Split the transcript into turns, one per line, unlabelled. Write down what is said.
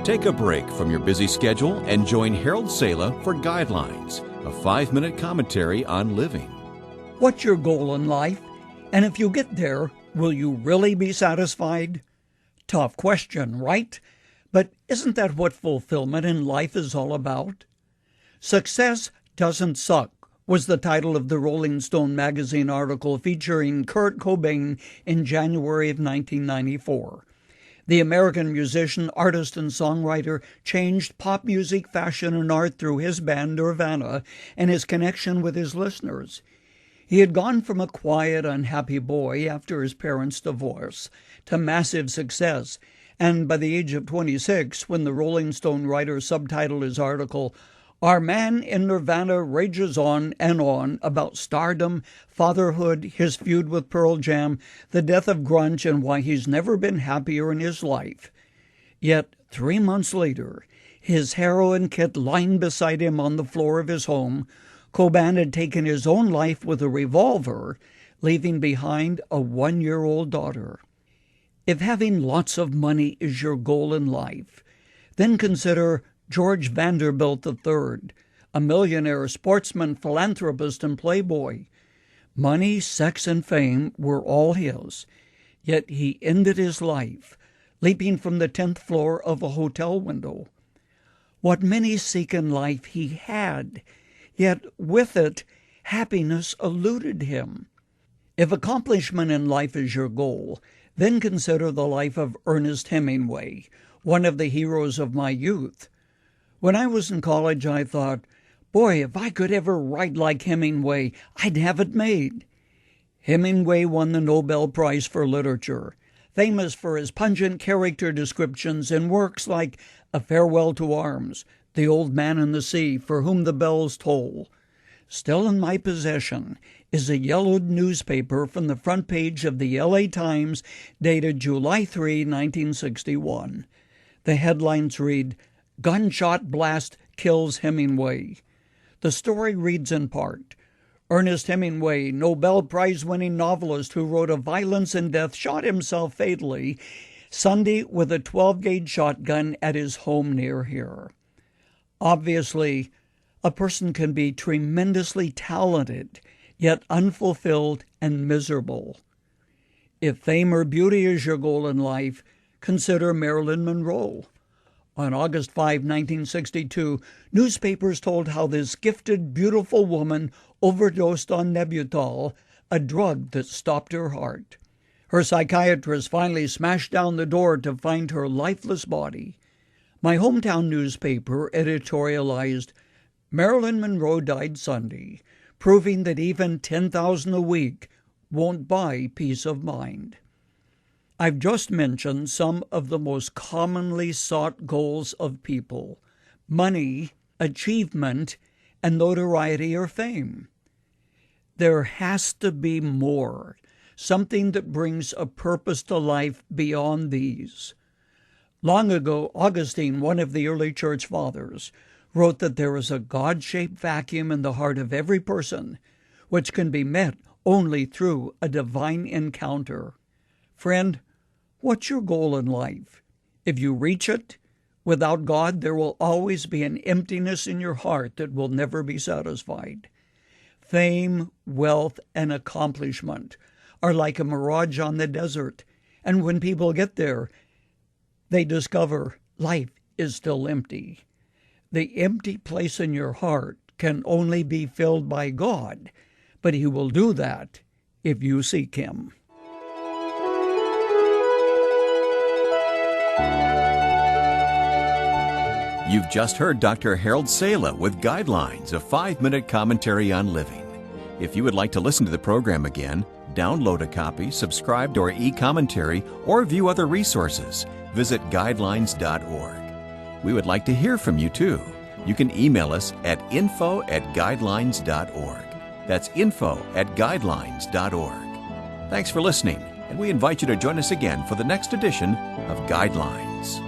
Take a break from your busy schedule and join Harold Sala for Guidelines, a 5-minute commentary on living.
What's your goal in life? And if you get there, will you really be satisfied? Tough question, right? But isn't that what fulfillment in life is all about? Success Doesn't Suck was the title of the Rolling Stone magazine article featuring Kurt Cobain in January of 1994. The American musician, artist, and songwriter changed pop music, fashion, and art through his band Nirvana and his connection with his listeners. He had gone from a quiet, unhappy boy after his parents' divorce to massive success, and by the age of 26, when the Rolling Stone writer subtitled his article, "Our man in Nirvana rages on and on about stardom, fatherhood, his feud with Pearl Jam, the death of grunge, and why he's never been happier in his life." Yet 3 months later, his heroin kit lying beside him on the floor of his home, Cobain had taken his own life with a revolver, leaving behind a 1-year-old daughter. If having lots of money is your goal in life, then consider George Vanderbilt III, a millionaire, sportsman, philanthropist, and playboy. Money, sex, and fame were all his, yet he ended his life leaping from the 10th floor of a hotel window. What many seek in life he had, yet with it, happiness eluded him. If accomplishment in life is your goal, then consider the life of Ernest Hemingway, one of the heroes of my youth. When I was in college, I thought, boy, if I could ever write like Hemingway, I'd have it made. Hemingway won the Nobel Prize for Literature, famous for his pungent character descriptions in works like A Farewell to Arms, The Old Man and the Sea, For Whom the Bells Toll. Still in my possession is a yellowed newspaper from the front page of the L.A. Times dated July 3, 1961. The headlines read, "Gunshot Blast Kills Hemingway." The story reads in part, Ernest Hemingway, Nobel Prize-winning novelist who wrote of violence and death, shot himself fatally Sunday with a 12-gauge shotgun at his home near here. Obviously, a person can be tremendously talented, yet unfulfilled and miserable. If fame or beauty is your goal in life, consider Marilyn Monroe. On August 5, 1962, newspapers told how this gifted, beautiful woman overdosed on Nembutal, a drug that stopped her heart. Her psychiatrist finally smashed down the door to find her lifeless body. My hometown newspaper editorialized, "Marilyn Monroe died Sunday, proving that even $10,000 a week won't buy peace of mind." I've just mentioned some of the most commonly sought goals of people: money, achievement, and notoriety or fame. There has to be more, something that brings a purpose to life beyond these. Long ago, Augustine, one of the early church fathers, wrote that there is a God-shaped vacuum in the heart of every person, which can be met only through a divine encounter. Friend, what's your goal in life? If you reach it, without God, there will always be an emptiness in your heart that will never be satisfied. Fame, wealth, and accomplishment are like a mirage on the desert, and when people get there, they discover life is still empty. The empty place in your heart can only be filled by God, but He will do that if you seek Him.
You've just heard Dr. Harold Sala with Guidelines, a 5-minute commentary on living. If you would like to listen to the program again, download a copy, subscribe to our e-commentary, or view other resources, visit guidelines.org. We would like to hear from you too. You can email us at info@guidelines.org. That's info@guidelines.org. Thanks for listening, and we invite you to join us again for the next edition of Guidelines.